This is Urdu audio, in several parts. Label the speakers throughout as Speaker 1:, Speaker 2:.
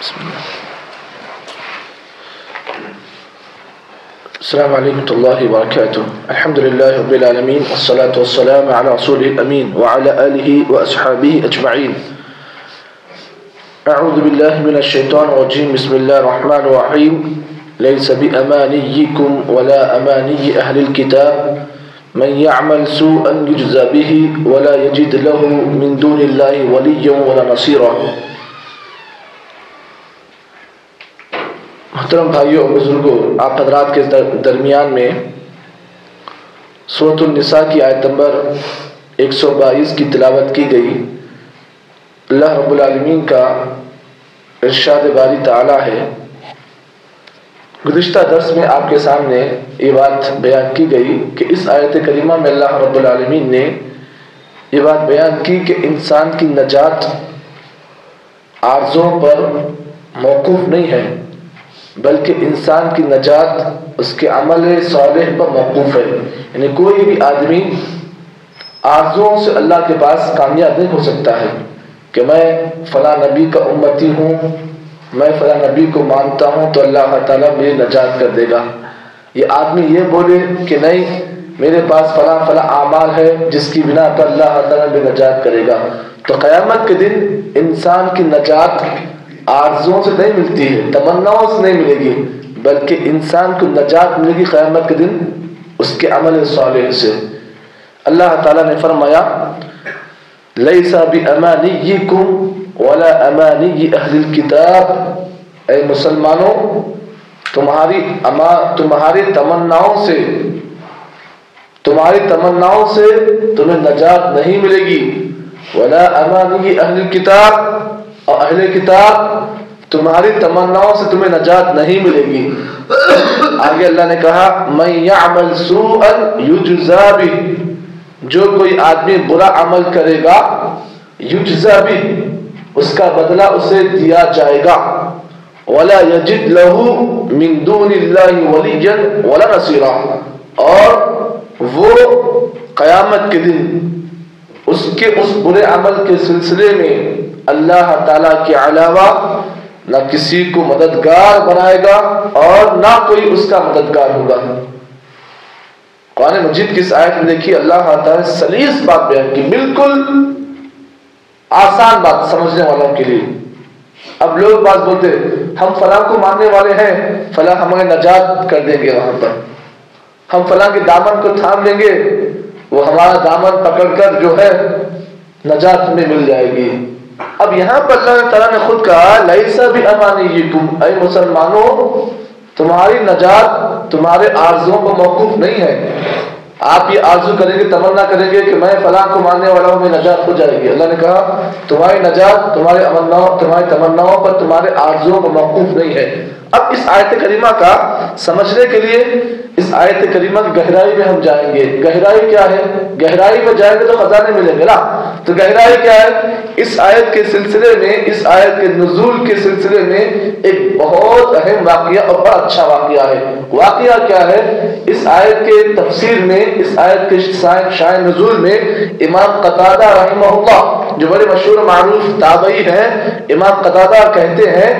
Speaker 1: بسم الله. السلام عليكم ورحمة الله وبركاته. الحمد لله رب العالمين والصلاة والسلام على رسوله الأمين وعلى آله وأصحابه أجمعين. أعوذ بالله من الشيطان الرجيم. بسم الله الرحمن الرحيم. ليس بأمانيكم ولا أماني أهل الكتاب من يعمل سوءا يجزى به ولا يجد له من دون الله وليا ولا نصيرا. محترم بھائیوں اور بزرگوں، آپ حضرات کے درمیان میں سورۃ النساء کی آیت نمبر 122 کی تلاوت کی گئی۔ اللہ رب العالمین کا ارشاد باری تعالی ہے۔ گزشتہ درس میں آپ کے سامنے یہ بات بیان کی گئی کہ اس آیت کریمہ میں اللہ رب العالمین نے یہ بات بیان کی کہ انسان کی نجات آرزوں پر موقوف نہیں ہے، بلکہ انسان کی نجات اس کے عمل صالح پر موقوف ہے۔ یعنی کوئی بھی آدمی آرزوؤں سے اللہ کے پاس کامیاب نہیں ہو سکتا ہے کہ میں فلاں نبی کا امتی ہوں، میں فلاں نبی کو مانتا ہوں تو اللہ تعالیٰ میری نجات کر دے گا۔ یہ آدمی یہ بولے کہ نہیں میرے پاس فلاں فلاں اعمال ہے جس کی بنا پر اللہ تعالیٰ میری نجات کرے گا، تو قیامت کے دن انسان کی نجات آرزوؤں سے نہیں ملتی ہے، تمناؤں سے نہیں ملے گی، بلکہ انسان کو نجات ملے گی قیامت کے دن اس کے عمل صالح سے۔ اللہ تعالیٰ نے فرمایا لیس بامانیکم ولا امانی اہل الکتاب، اے مسلمانوں تمہاری تمناؤں سے تمہیں نجات نہیں ملے گی، ولا امانی اہل الکتاب، اور اہل کتاب تمہاری تمناؤں سے تمہیں نجات نہیں ملے گی۔ آگے اللہ نے کہا من یعمل سوءا یجزا بہ، جو کوئی آدمی برا عمل کرے گا یجزا بہ، اس کا بدلہ اسے دیا جائے گا، ولا یجد له من دون اللہ ولیا ولا نصیرا، اور وہ قیامت کے دن اس برے عمل کے سلسلے میں اللہ تعالیٰ کے علاوہ نہ کسی کو مددگار بنائے گا اور نہ کوئی اس کا مددگار ہوگا۔ قرآن مجید کی اس آیت میں دیکھیے اللہ تعالیٰ نے سلیس بات بیان کی، بالکل آسان بات سمجھنے والوں کے لیے۔ اب لوگ بات بولتے ہم فلاں کو ماننے والے ہیں، فلاں ہمیں نجات کر دیں گے، وہاں پر ہم فلاں کے دامن کو تھام لیں گے، وہ ہمارا دامن پکڑ کر جو ہے نجات میں مل جائے گی۔ اب یہاں پر اللہ تعالیٰ نے خود کہا لیس بامانیکم، اے مسلمانوں تمہاری نجات تمہارے آرزوؤں پر موقوف نہیں ہے۔ آپ یہ آرزو کریں گے، تمنا کریں گے کہ میں فلاں کو ماننے والا ہوں، میری نجات ہو جائے گی۔ اللہ نے کہا تمہاری نجات تمہاری تمناؤں پر، تمہارے آرزوؤں پر موقوف نہیں ہے۔ اب اس آیت کریمہ کا سمجھنے کے لیے اس آیت کریمہ کی گہرائی میں ہم جائیں گے۔ گہرائی کیا ہے؟ گہرائی میں جائیں گے تو خزانے ملیں گے نا، تو گہرائی کیا ہے؟ اس آیت کے سلسلے میں، اس آیت کے نزول کے سلسلے میں ایک بہت اہم واقعہ اور بڑا اچھا واقعہ ہے۔ واقعہ کیا ہے؟ اس آیت کے تفسیر میں، اس آیت کے شائع نزول میں امام قتادہ رحمہ اللہ جو بڑے مشہور معروف تابعی ہیں، امام قتادہ کہتے ہیں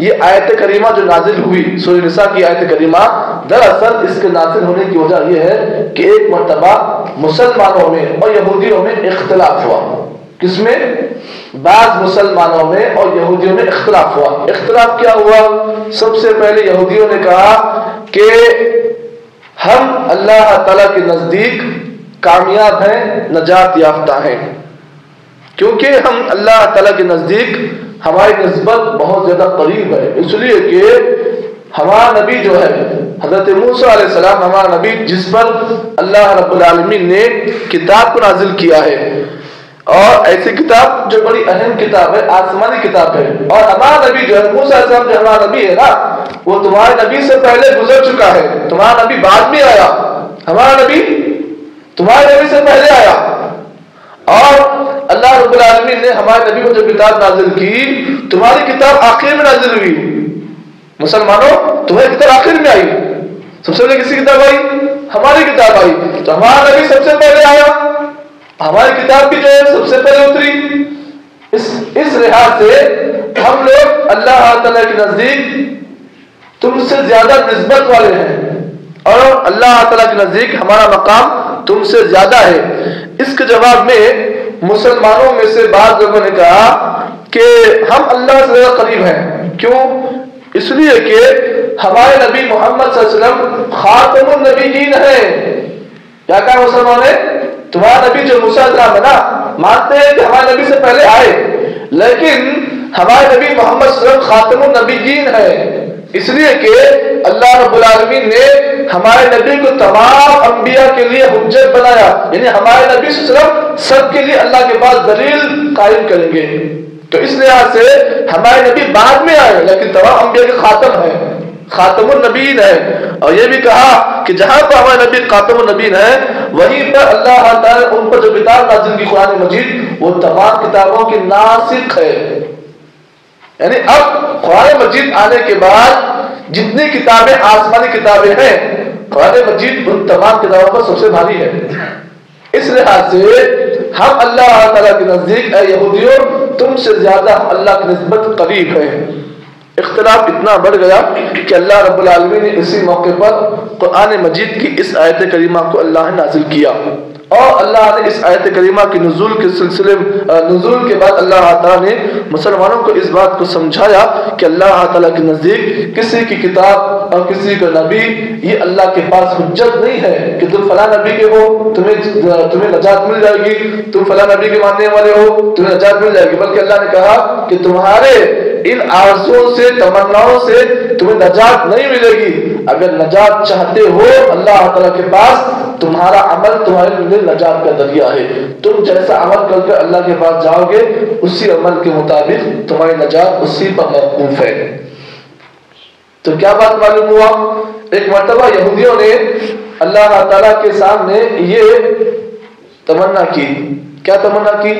Speaker 1: یہ آیت کریمہ جو نازل ہوئی سورۃ النساء کی آیت کریمہ، دراصل اس کے نازل ہونے کی وجہ یہ ہے کہ ایک مرتبہ مسلمانوں میں اور یہودیوں میں اختلاف ہوا۔ کس میں؟ بعض مسلمانوں میں اور یہودیوں میں اختلاف ہوا۔ اختلاف کیا ہوا؟ سب سے پہلے یہودیوں نے کہا کہ ہم اللہ تعالیٰ کے نزدیک کامیاب ہیں، نجات یافتہ ہیں، کیونکہ ہم اللہ تعالیٰ کے نزدیک ہماری نسبت بہت زیادہ قریب ہے، اس لیے کہ ہمارا نبی جو ہے حضرت موسیٰ علیہ السلام، ہمارا نبی جس پر اللہ رب العالمین نے کتاب کو نازل کیا ہے، اور ایسی کتاب جو بڑی اہم کتاب ہے، آسمانی کتاب ہے، اور ہمارا نبی جو ہے موسیٰ علیہ السلام جو ہمارا نبی ہے نا، وہ تمہارے نبی سے پہلے گزر چکا ہے، تمہارا نبی بعد میں آیا، ہمارا نبی تمہارے نبی سے پہلے آیا، اور اللہ رب العالمین نے ہمارے نبی کو جو کتاب نازل کی، تمہاری کتاب آخر میں نازل ہوئی۔ مسلمانوں تمہاری کتاب آخر میں آئی، سب سے پہلے کسی کتاب آئی؟ ہماری کتاب آئی، تو ہمارا نبی سب سے پہلے آیا، ہماری کتاب بھی جو ہے سب سے پہلے اتری۔ اس لحاظ سے ہم لوگ اللہ تعالیٰ کے نزدیک تم سے زیادہ نسبت والے ہیں اور اللہ تعالیٰ کے نزدیک ہمارا مقام تم سے زیادہ ہے۔ اس کے جواب میں مسلمانوں میں سے بعض لوگوں نے کہا کہ ہم اللہ سے زیادہ قریب ہیں۔ کیوں؟ اس لیے کہ ہمارے نبی محمد صلی اللہ علیہ وسلم خاتم النبیین ہیں۔ کیا کہا مسلمان نے؟ تمہارا نبی جو موسیٰ علیہ السلام ہے نا، مانتے ہیں کہ ہمارے نبی سے پہلے آئے، لیکن ہمارے نبی محمد صلی اللہ علیہ وسلم خاتم النبیین ہے، اس لیے کہ اللہ رب العالمین نے ہمارے نبی کو تمام انبیاء کے لیے حجت بنایا، یعنی ہمارے نبی صلی اللہ علیہ وسلم سب کے لیے اللہ کے پاس دلیل قائم کریں گے۔ تو اس لحاظ سے ہمارے نبی بعد میں آئے لیکن تمام انبیاء کے خاتم ہے، خاتم النبیین ہے۔ اور یہ بھی کہا کہ جہاں پر ہمارے نبی خاتم النبیین ہے وہیں پر اللہ تعالیٰ نے ان پر جو کتاب نازل کی قرآن مجید وہ تمام کتابوں کی ناسخ ہے، یعنی اب قرآن مجید آنے کے بعد جتنی کتابیں آسمانی کتابیں ہیں قرآن مجید ان تمام کتابوں پر سب سے بھاری ہے۔ اس لحاظ سے ہم اللہ تعالیٰ کے نزدیک اے یہودیوں تم سے زیادہ ہم اللہ کی نسبت قریب ہیں۔ اختلاف اتنا بڑھ گیا کہ اللہ رب العالمین نے اسی موقع پر قرآن مجید کی اس آیت کریمہ کو اللہ نے نازل کیا، اور اللہ نے اس آیت کریمہ کی نزول کے سلسلے نزول کے بعد اللہ تعالیٰ نے مسلمانوں کو اس بات کو سمجھایا کہ اللہ تعالیٰ کے نزدیک کسی کی کتاب اور کسی کا نبی یہ اللہ کے پاس حجت نہیں ہے کہ تم فلاں نبی کے ہو تمہیں نجات مل جائے گی، تم فلاں نبی کے ماننے والے ہو تمہیں نجات مل جائے گی، بلکہ اللہ نے کہا کہ تمہارے ان آرزوؤں سے تمناؤں سے تمہیں نجات نہیں ملے گی۔ اگر نجات چاہتے ہو اللہ تعالیٰ کے پاس تمہارا عمل تمہارے لیے نجات کا ذریعہ ہے، تم جیسا عمل کر کے اللہ کے پاس جاؤ گے اسی عمل کے مطابق تمہاری نجات اسی پر موقوف ہے۔ تو کیا بات معلوم ہوا؟ ایک مرتبہ یہودیوں نے اللہ تعالیٰ کے سامنے یہ تمنا کی، کیا تمنا کی؟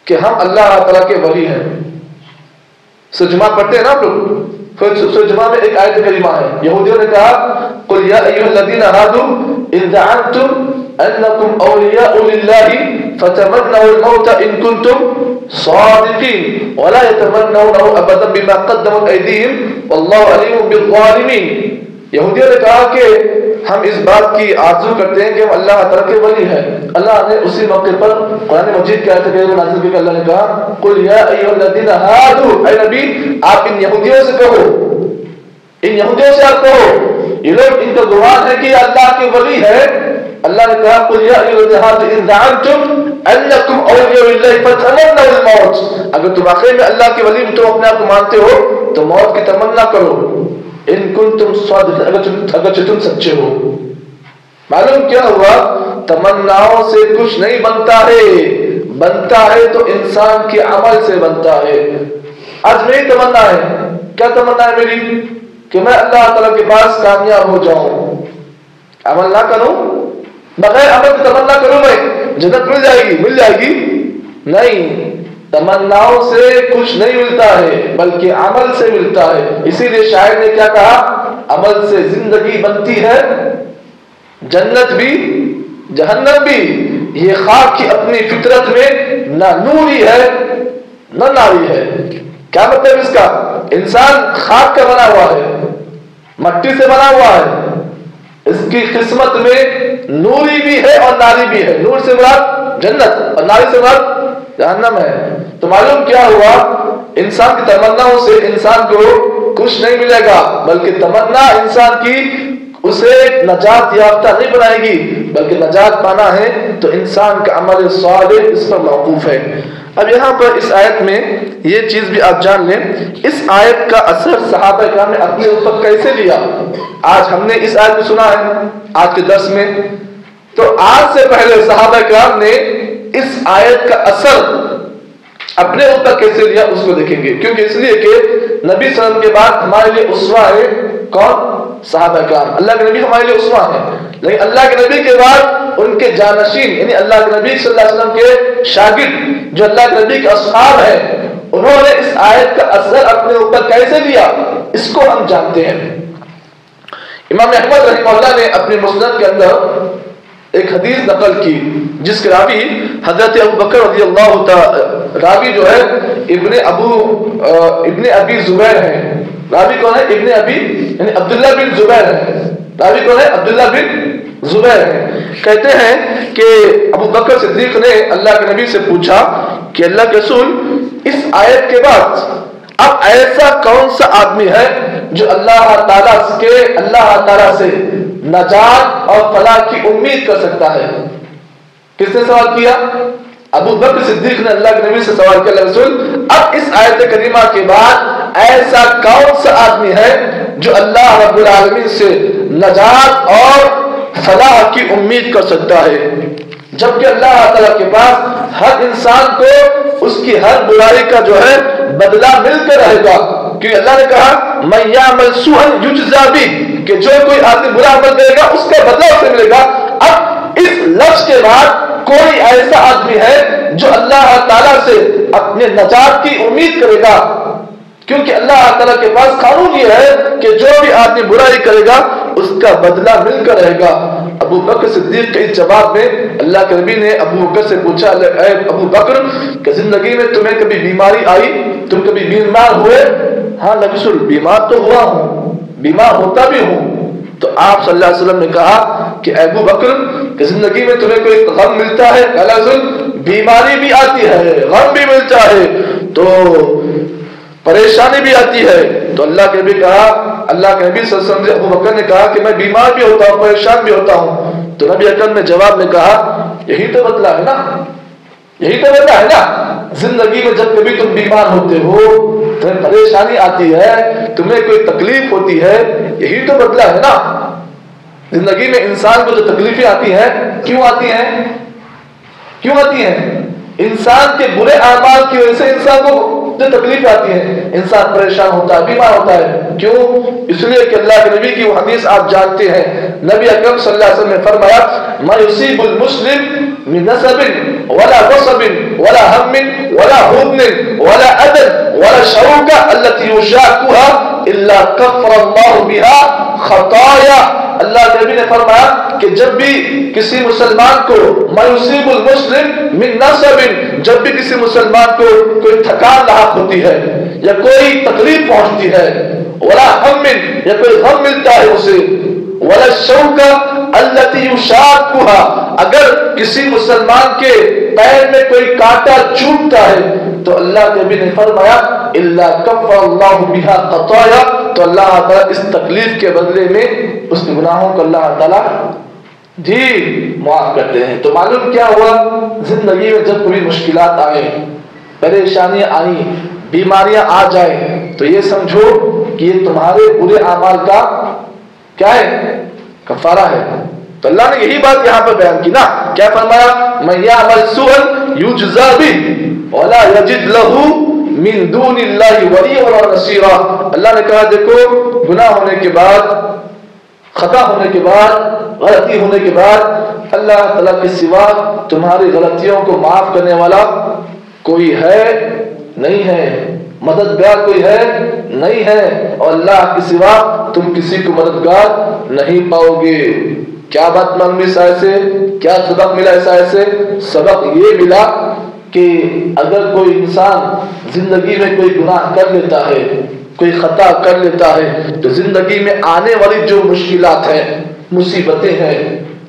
Speaker 1: کہ ہم اللہ تعالیٰ کے ولی ہیں۔ سجمہ پڑھتے ہیں نا آپ لوگ، پھر سجمہ میں ایک آیت کریمہ ہے، یہودیوں نے کہا قل یا ایھا الذین ھادوا ان زعمتم انکم اولیاء للہ فتمنوا الموت ان کنتم صادقین ولا یتمنونه ابدا بما قدمت ایدیہم واللہ علیم بالظالمین۔ یہودیوں نے کہا کہ ہم اس بات کی آرزو کرتے ہیں کہ ہم اللہ تعالیٰ کے ولی ہیں۔ اللہ نے اسی موقع پر قرآن مجید کے آیت کریمہ نازل کر کے اللہ نے کہا قل یا ایھا الذین ھادوا، اے نبی آپ ان یہودیوں سے کہو، ان یہودیوں سے آپ کہو، یہ لوگ ان کا گمان ہے کہ اللہ کے ولی ہے۔ اللہ نے کہا قل یا ایھا الذین ھادوا ان زعمتم انکم اولیاء للہ فتمنوا الموت، اگر تم واقعی میں اللہ کے ولی تم اپنے آپ کو مانتے ہو تو موت کی تمنا کرو، ان کنتم صادقین اگر تم سچے ہو۔ معلوم کیا ہوا؟ تمناؤں سے کچھ نہیں بنتا ہے، بنتا ہے تو انسان کے عمل سے بنتا ہے۔ آج میری تمنا ہے، کیا تمنا ہے میری؟ کہ میں اللہ تعالیٰ کے پاس کامیاب ہو جاؤں، عمل نہ کروں، بغیر عمل کی تمنا کروں میں جنت مل جائے گی، مل جائے گی؟ نہیں، تمناؤں سے کچھ نہیں ملتا ہے بلکہ عمل سے ملتا ہے۔ اسی لیے شاعر نے کیا کہا؟ عمل سے زندگی بنتی ہے، جنت بھی جہنم بھی، یہ خاک کی اپنی فطرت میں نہ نوری ہے نہ ناری ہے۔ کیا مطلب اس کا؟ انسان خاک کا بنا ہوا ہے، مٹی سے بنا ہوا ہے، اس کی قسمت میں نوری بھی ہے اور ناری بھی ہے۔ نور سے مراد جنت اور ناری سے مراد جہنم ہے۔ تو معلوم کیا ہوا؟ انسان کی تمناؤں سے انسان کو کچھ نہیں ملے گا، بلکہ تمنا انسان کی اسے نجات یافتہ نہیں بنائے گی، بلکہ نجات پانا ہے تو انسان کا عمل صالح اس پر موقوف ہے۔ اب یہاں پر اس آیت میں یہ چیز بھی آپ جان لیں، اس آیت کا اثر صحابہ کرام نے اپنے اوپر کیسے لیا۔ آج ہم نے اس آیت کو سنا ہے آج کے درس میں، تو آج سے پہلے صحابہ کرام نے اس آیت کا اثر اپنے اوپر کیسے لیا اس کو دیکھیں گے، کیونکہ اس لیے کہ نبی صلی اللہ علیہ وسلم کے بعد ہمارے لیے اسوہ ہے کون؟ صحابہ کرام۔ اللہ کے نبی ہمارے لیے اسوہ ہے، لیکن اللہ کے نبی کے بعد ان کے جانشین یعنی اللہ کے نبی صلی اللہ علیہ وسلم کے شاگرد جو اللہ کے نبی کے اصحاب ہیں، انہوں نے اس آیت کا اثر اپنے اوپر کیسے لیا اس کو ہم جانتے ہیں۔ امام احمد رحمہ اللہ نے اپنے مسند کے اندر ایک حدیث نقل کی جس کے راوی حضرت ابو بکر رضی اللہ تعالی، راوی جو ہے ابن ابی زبیر ہے. راوی کون ہے؟ ابن ابی یعنی عبداللہ بن زبیر ہے. راوی کون ہے؟ عبداللہ بن زبیر ہے. کہتے ہیں کہ ابو بکر صدیق نے اللہ کے نبی سے پوچھا کہ اللہ کے رسول، اس آیت کے بعد اب ایسا کون سا آدمی ہے جو اللہ تعالیٰ سے نجات اور فلاح کی امید کر سکتا ہے؟ کس نے سوال کیا؟ ابو بکر صدیق نے اللہ کے نبی سے سوال کیا، اللہ رسول اب اس آیت کریمہ کے بعد ایسا کون سا آدمی ہے جو اللہ رب العالمین سے نجات اور فلاح کی امید کر سکتا ہے؟ جبکہ اللہ تعالیٰ کے پاس ہر انسان کو اس کی ہر برائی کا جو ہے بدلہ مل کر رہے گا، کیونکہ اللہ نے کہا من یعمل سوءا یجزا بہ، کہ جو کوئی آدمی برا عمل کرے گا اس کا بدلہ اسے ملے گا. اب اس لفظ کے بعد کوئی ایسا آدمی ہے جو اللہ تعالیٰ سے اپنے نجات کی امید کرے گا، کیونکہ اللہ تعالیٰ کے پاس قانون یہ ہے کہ جو بھی آدمی برائی کرے گا اس کا بدلہ مل کر رہے گا. ابو بکر صدیق کے اس جواب میں اللہ کے نبی نے ابو بکر سے پوچھا، اے ابو بکر کہ زندگی میں تمہیں کبھی بیماری آئی؟ تم کبھی بیمار ہوئے؟ ہاں اللہ رسول بیمار تو ہوا ہوں، بیمار ہوتا بھی ہوں. تو آپ صلی اللہ علیہ وسلم نے کہا کہ ابو بکر کہ زندگی میں تمہیں کوئی غم ملتا ہے؟ اللہ رسول بیماری بھی آتی ہے، غم بھی ملتا ہے، تو پریشانی بھی آتی ہے. تو اللہ کے نبی کہا، اللہ کے نبی صلی اللہ علیہ وسلم سے ابو بکر نے کہا کہ میں بیمار بھی ہوتا ہوں، پریشان بھی ہوتا ہوں. تو نبی اکرم نے جواب میں کہا یہی تو بدلہ ہے نا، یہی تو بدلہ ہے نا. زندگی میں جب کبھی تم بیمار ہوتے ہو، تمہیں پریشانی آتی ہے، تمہیں کوئی تکلیف ہوتی ہے، یہی تو بدلہ ہے نا. زندگی میں انسان کو جو تکلیفیں آتی ہیں کیوں آتی ہیں؟ کیوں آتی ہیں؟ انسان کے برے اعمال کی وجہ سے انسان کو جو تکلیف آتی ہے، انسان پریشان ہوتا ہے، بیمار ہوتا ہے. کیوں؟ اس لیے کہ اللہ کے نبی کی وہ حدیث آپ جانتے ہیں، نبی اکرم صلی اللہ علیہ وسلم نے فرمایا ما یصیب المسلم من نصب ولا وصب ولا هم ولا حزن ولا اذى ولا شوكة التي يشاكها الا كفر الله بها خطايا. اللہ کے نبی نے فرمایا کہ جب بھی کسی مسلمان کو ما یصیب المسلم من نصب، جب بھی کسی مسلمان کو کوئی تھکان لاحق ہوتی ہے یا کوئی تکلیف پہنچتی ہے، ولا ہم یا کوئی غم ملتا ہے اسے، ولا شوکا التی یشاکها، اگر کسی مسلمان کے پیر میں کوئی کانٹا چوبتا ہے تو اللہ کے نبی نے فرمایا الا کفر اللہ بها خطایا، تو اللہ تعالیٰ اس تکلیف کے بدلے میں اس کے گناہوں کو اللہ تعالیٰ جی معاف کرتے ہیں. تو معلوم کیا ہوا؟ زندگی میں جب کوئی مشکلات آئیں، پریشانیاں آئیں، بیماریاں آ جائیں، تو یہ سمجھو کہ یہ تمہارے برے اعمال کا کیا ہے؟ کفارہ ہے. تو اللہ نے یہی بات یہاں پر بیان کی نا، کیا فرمایا من یعمل سوءا یجزا بہ ولا یجد لہ من دون اللہ ولیا ولا نصیرا. اللہ نے کہا دیکھو گناہ ہونے کے بعد، خطا ہونے کے بعد، غلطی ہونے کے بعد اللہ تعالیٰ کے سوا تمہاری غلطیوں کو معاف کرنے والا کوئی ہے نہیں ہے، مددگار کوئی ہے نہیں ہے، اور اللہ کے سوا تم کسی کو مددگار نہیں پاؤ گے. کیا بات معلوم اس آیت سے؟ کیا سبق ملا اس آیت سے؟ سبق یہ ملا کہ اگر کوئی انسان زندگی میں کوئی گناہ کر لیتا ہے، کوئی خطا کر لیتا ہے، تو زندگی میں آنے والی جو مشکلات ہیں، مصیبتیں ہیں،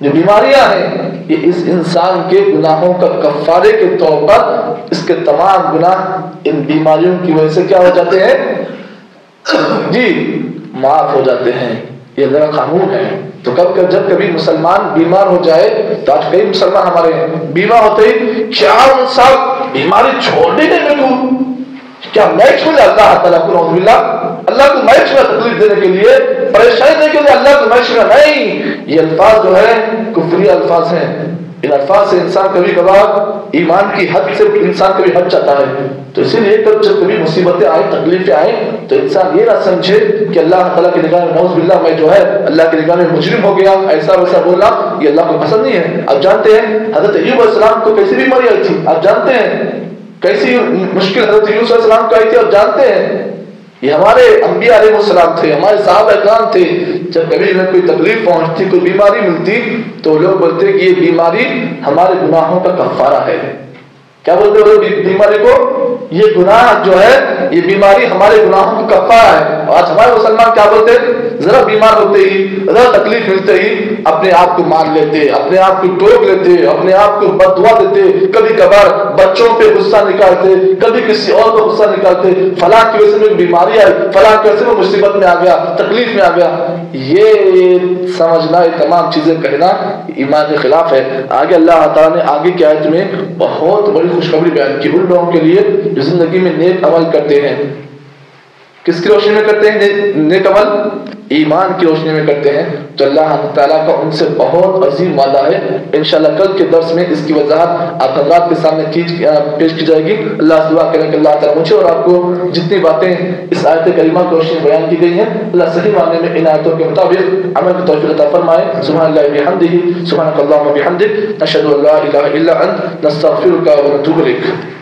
Speaker 1: جو بیماریاں ہیں، یہ اس انسان کے گناہوں کا کفارے کے طور پر اس کے تمام گناہ ان بیماریوں کی وجہ سے کیا ہو جاتے ہیں جی معاف ہو جاتے ہیں. یہ اللہ کا قانون ہے. تو جب کبھی مسلمان بیمار ہو جائے، تو آج کئی مسلمان ہمارے بیمار ہوتے ہی کیا صاحب بیماری چھوڑنے کے میں کیا میچ ملا اللہ تعالیٰ کو، نعوذ باللہ اللہ کو میچ ملا تکلیف دینے کے لیے، پریشانی دینے کے لیے اللہ کو میچ ملا نہیں. یہ الفاظ جو ہے کفری الفاظ ہیں. ان الفاظ سے انسان کبھی کبھار ایمان کی حد سے انسان کبھی ہٹ جاتا ہے. تو اسی لیے جب کبھی مصیبتیں آئیں، تکلیفیں آئیں، تو انسان یہ نہ سمجھے کہ اللہ تعالیٰ کی نگاہ میں نعوذ باللہ میں جو ہے اللہ کی نگاہ میں مجرم ہو گیا، ایسا ویسا بولنا یہ اللہ کو پسند نہیں ہے. آپ جانتے ہیں حضرت ایوب علیہ السلام کو کیسی بیماری آئی تھی؟ آپ جانتے ہیں کیسی مشکل حضرت یونس علیہ السلام کو آئی تھی؟ آپ جانتے ہیں یہ ہمارے انبیاء علیہ السلام تھے، ہمارے صحابہ اکرام تھے، جب کبھی انہیں کوئی تکلیف پہنچتی، کوئی بیماری ملتی تو لوگ بولتے کہ یہ بیماری ہمارے گناہوں کا کفارہ ہے۔ کیا بولتے ہو بیماری کو؟ یہ گناہ جو ہے، یہ بیماری ہمارے گناہوں کا کفارہ ہے۔ آج ہمارے مسلمان کیا بولتے ہیں؟ ذرا بیمار ہوتے ہی، ذرا تکلیف ملتے ہی اپنے آپ کو مار لیتے، اپنے آپ کو ٹوک لیتے، اپنے آپ کو بد دعا دیتے، کبھی کبھار بچوں پہ غصہ نکالتے، کبھی کسی اور پہ غصہ نکالتے، فلاں کی وجہ سے میں بیماری آئی، فلاں کی وجہ سے میں مصیبت میں آ گیا، تکلیف میں آ گیا۔ یہ سمجھنا، یہ تمام چیزیں کہنا ایمان کے خلاف ہے۔ آگے اللہ تعالیٰ نے آگے کی آیت میں بہت بڑی خوشخبری بیان کی ان لوگوں کے لیے جو زندگی میں نیک عمل کرتے ہیں۔ کس کی روشنی میں کرتے ہیں نیک عمل؟ ایمان کی روشنی میں کرتے ہیں، تو اللہ تعالیٰ کا ان سے بہت عظیم وعدہ ہے۔ انشاءاللہ کل کے درس میں اس کی وضاحت آپ حضرات کے سامنے پیش کی جائے گی۔ اللہ سے دعا کریں کہ اللہ تعالیٰ مجھے اور آپ کو جتنی باتیں اس آیت کریمہ کی روشنی میں بیان کی گئی ہیں، اللہ صحیح معنی میں ان آیتوں کے مطابق عمل کی توفیق عطا فرمائے۔ سبحان اللہ بحمدہ، سبحانک اللہم وبحمدک، نشہد ان لا الہ الا انت، نستغفرک ونتوب الیک۔